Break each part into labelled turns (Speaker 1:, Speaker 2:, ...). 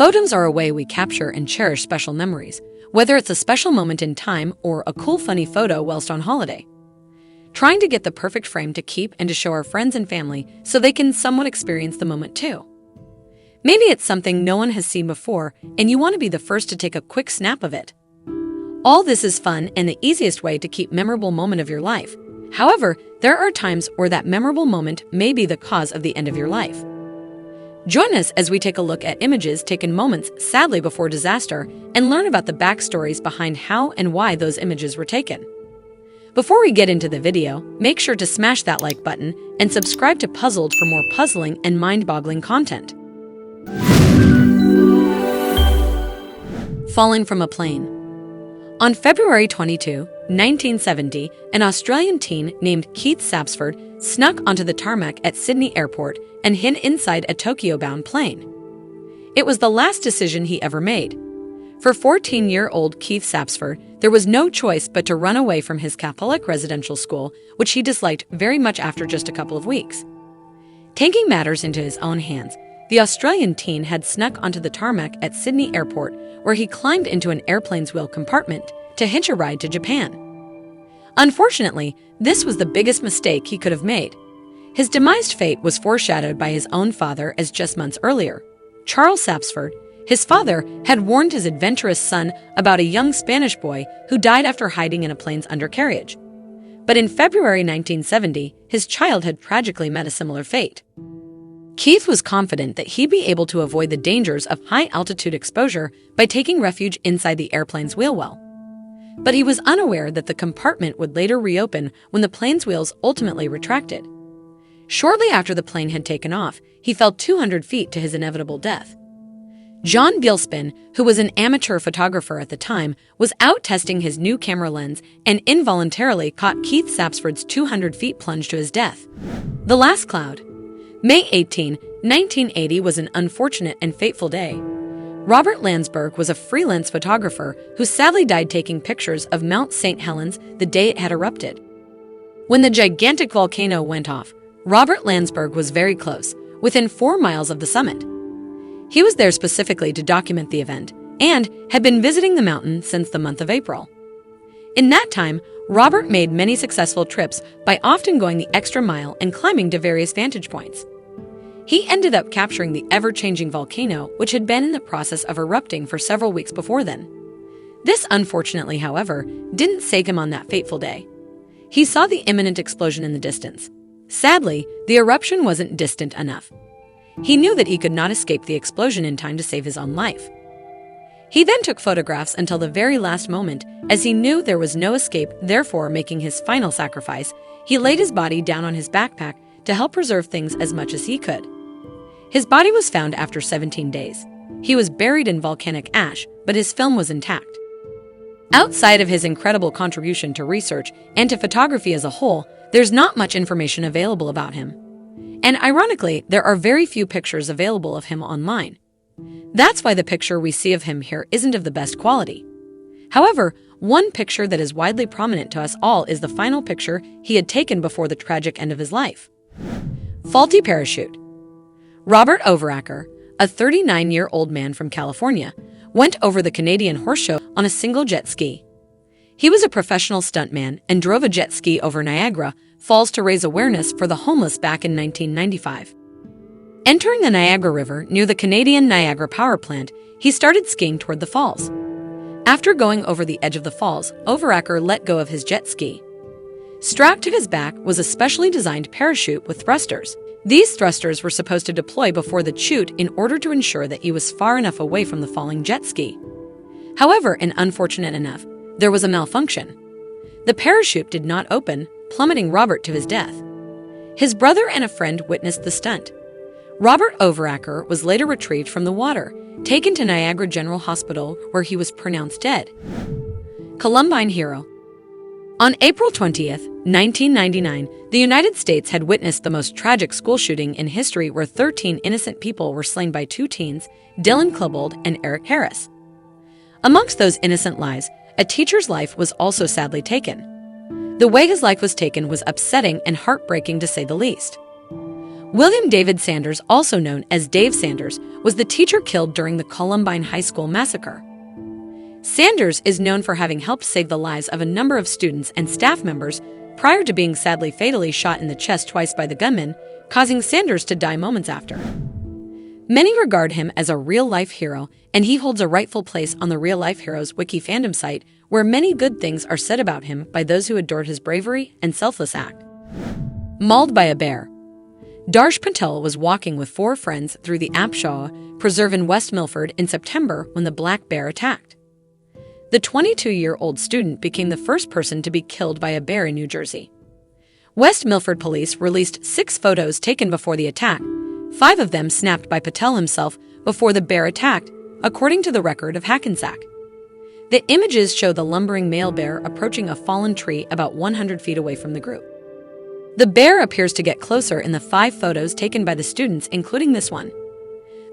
Speaker 1: Photos are a way we capture and cherish special memories, whether it's a special moment in time or a cool, funny photo whilst on holiday. Trying to get the perfect frame to keep and to show our friends and family so they can somewhat experience the moment too. Maybe it's something no one has seen before and you want to be the first to take a quick snap of it. All this is fun and the easiest way to keep a memorable moment of your life. However, there are times where that memorable moment may be the cause of the end of your life. Join us as we take a look at images taken moments sadly before disaster and learn about the backstories behind how and why those images were taken. Before we get into the video, make sure to smash that like button and subscribe to Puzzled for more puzzling and mind-boggling content. Falling from a plane. On February 22, 1970, an Australian teen named Keith Sapsford snuck onto the tarmac at Sydney Airport and hid inside a Tokyo-bound plane. It was the last decision he ever made. For 14-year-old Keith Sapsford, there was no choice but to run away from his Catholic residential school, which he disliked very much after just a couple of weeks. Taking matters into his own hands, the Australian teen had snuck onto the tarmac at Sydney Airport, where he climbed into an airplane's wheel compartment to hitch a ride to Japan. Unfortunately, this was the biggest mistake he could have made. His demised fate was foreshadowed by his own father as just months earlier. Charles Sapsford, his father, had warned his adventurous son about a young Spanish boy who died after hiding in a plane's undercarriage. But in February 1970, his child had tragically met a similar fate. Keith was confident that he'd be able to avoid the dangers of high-altitude exposure by taking refuge inside the airplane's wheel well. But he was unaware that the compartment would later reopen when the plane's wheels ultimately retracted. Shortly after the plane had taken off, he fell 200 feet to his inevitable death. John Gillespie, who was an amateur photographer at the time, was out testing his new camera lens and involuntarily caught Keith Sapsford's 200 feet plunge to his death. The last cloud. May 18, 1980 was an unfortunate and fateful day. Robert Landsberg was a freelance photographer who sadly died taking pictures of Mount St. Helens the day it had erupted. When the gigantic volcano went off, Robert Landsberg was very close, within 4 miles of the summit. He was there specifically to document the event and had been visiting the mountain since the month of April. In that time, Robert made many successful trips by often going the extra mile and climbing to various vantage points. He ended up capturing the ever-changing volcano, which had been in the process of erupting for several weeks before then. This, unfortunately, however, didn't save him on that fateful day. He saw the imminent explosion in the distance. Sadly, the eruption wasn't distant enough. He knew that he could not escape the explosion in time to save his own life. He then took photographs until the very last moment, as he knew there was no escape, therefore making his final sacrifice. He laid his body down on his backpack to help preserve things as much as he could. His body was found after 17 days. He was buried in volcanic ash, but his film was intact. Outside of his incredible contribution to research and to photography as a whole, there's not much information available about him. And ironically, there are very few pictures available of him online. That's why the picture we see of him here isn't of the best quality. However, one picture that is widely prominent to us all is the final picture he had taken before the tragic end of his life. Faulty parachute. Robert Overacker, a 39-year-old man from California, went over the Canadian Horse Show on a single jet ski. He was a professional stuntman and drove a jet ski over Niagara Falls to raise awareness for the homeless back in 1995. Entering the Niagara River near the Canadian Niagara Power Plant, he started skiing toward the falls. After going over the edge of the falls, Overacker let go of his jet ski. Strapped to his back was a specially designed parachute with thrusters. These thrusters were supposed to deploy before the chute in order to ensure that he was far enough away from the falling jet ski. However, and unfortunate enough, there was a malfunction. The parachute did not open, plummeting Robert to his death. His brother and a friend witnessed the stunt. Robert Overacker was later retrieved from the water, taken to Niagara General Hospital, where he was pronounced dead. Columbine hero. On April 20th, 1999, the United States had witnessed the most tragic school shooting in history, where 13 innocent people were slain by 2 teens, Dylan Klebold and Eric Harris. Amongst those innocent lives, a teacher's life was also sadly taken. The way his life was taken was upsetting and heartbreaking to say the least. William David Sanders, also known as Dave Sanders, was the teacher killed during the Columbine High School massacre. Sanders is known for having helped save the lives of a number of students and staff members prior to being sadly fatally shot in the chest twice by the gunman, causing Sanders to die moments after. Many regard him as a real-life hero, and he holds a rightful place on the Real Life Heroes Wiki fandom site, where many good things are said about him by those who adored his bravery and selfless act. Mauled by a bear. Darsh Patel was walking with 4 friends through the Apshaw Preserve in West Milford in September when the black bear attacked. The 22-year-old student became the first person to be killed by a bear in New Jersey. West Milford police released 6 photos taken before the attack, 5 of them snapped by Patel himself before the bear attacked, according to the record of Hackensack. The images show the lumbering male bear approaching a fallen tree about 100 feet away from the group. The bear appears to get closer in the 5 photos taken by the students, including this one.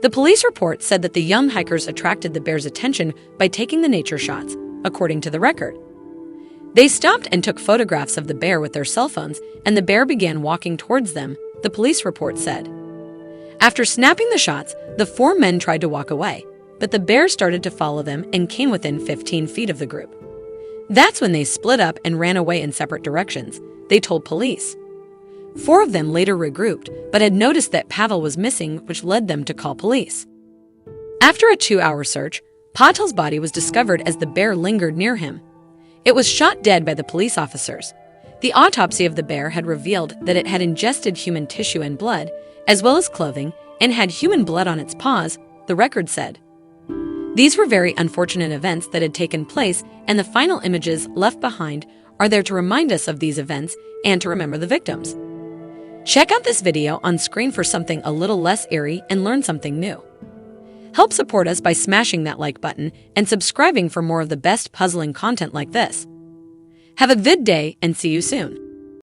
Speaker 1: The police report said that the young hikers attracted the bear's attention by taking the nature shots, according to the record. They stopped and took photographs of the bear with their cell phones, and the bear began walking towards them, the police report said. After snapping the shots, the 4 men tried to walk away, but the bear started to follow them and came within 15 feet of the group. That's when they split up and ran away in separate directions, they told police. 4 of them later regrouped, but had noticed that Pavel was missing, which led them to call police. After a 2-hour search, Patel's body was discovered as the bear lingered near him. It was shot dead by the police officers. The autopsy of the bear had revealed that it had ingested human tissue and blood, as well as clothing, and had human blood on its paws, the record said. These were very unfortunate events that had taken place, and the final images left behind are there to remind us of these events and to remember the victims. Check out this video on screen for something a little less eerie and learn something new. Help support us by smashing that like button and subscribing for more of the best puzzling content like this. Have a good day and see you soon.